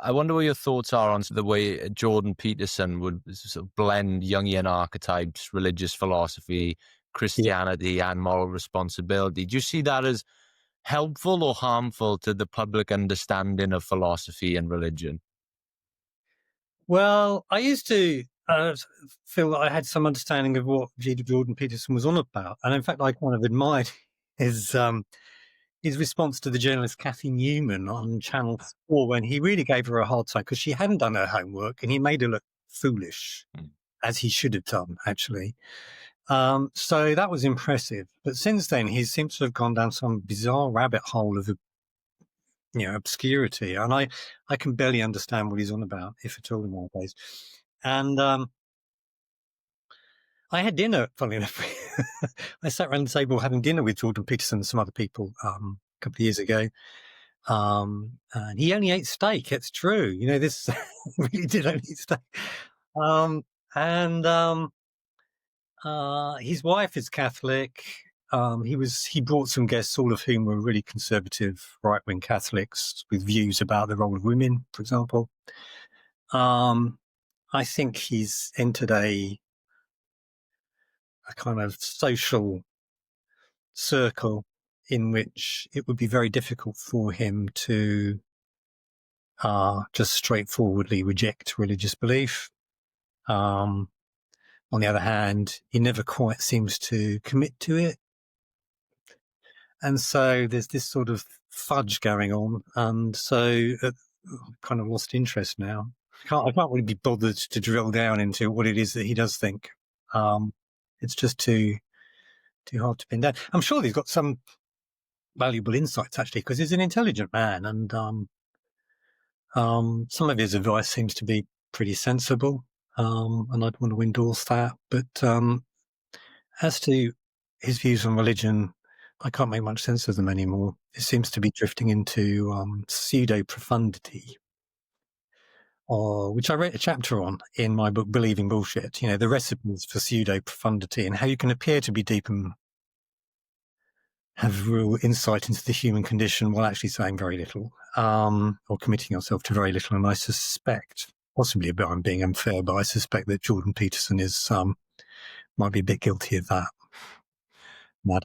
I wonder what your thoughts are on the way Jordan Peterson would sort of blend Jungian archetypes, religious philosophy, Yeah. Christianity, and moral responsibility. Do you see that as helpful or harmful to the public understanding of philosophy and religion? Well, I used to feel that I had some understanding of what Jordan Peterson was on about, and in fact, I kind of admired his response to the journalist Kathy Newman on Channel 4 when he really gave her a hard time because she hadn't done her homework, and he made her look foolish, as he should have done, actually. So that was impressive. But since then, he seems to have gone down some bizarre rabbit hole of obscurity, and I can barely understand what he's on about, if at all, nowadays. And I had dinner, funny enough. I sat around the table having dinner with Jordan Peterson and some other people a couple of years ago. And he only ate steak. It's true. This really did only eat steak. And his wife is Catholic. He brought some guests, all of whom were really conservative, right-wing Catholics with views about the role of women, for example. I think he's entered a kind of social circle in which it would be very difficult for him to just straightforwardly reject religious belief. On the other hand, he never quite seems to commit to it. And so there's this sort of fudge going on. And so I've kind of lost interest now. I can't really be bothered to drill down into what it is that he does think. It's just too hard to pin down. I'm sure he's got some valuable insights, actually, because he's an intelligent man. And some of his advice seems to be pretty sensible. And I'd want to endorse that. But as to his views on religion, I can't make much sense of them anymore. It seems to be drifting into pseudo-profundity, which I wrote a chapter on in my book, Believing Bullshit, the recipes for pseudo-profundity and how you can appear to be deep and have real insight into the human condition while actually saying very little, or committing yourself to very little. And I suspect, possibly I'm being unfair, but I suspect that Jordan Peterson might be a bit guilty of that.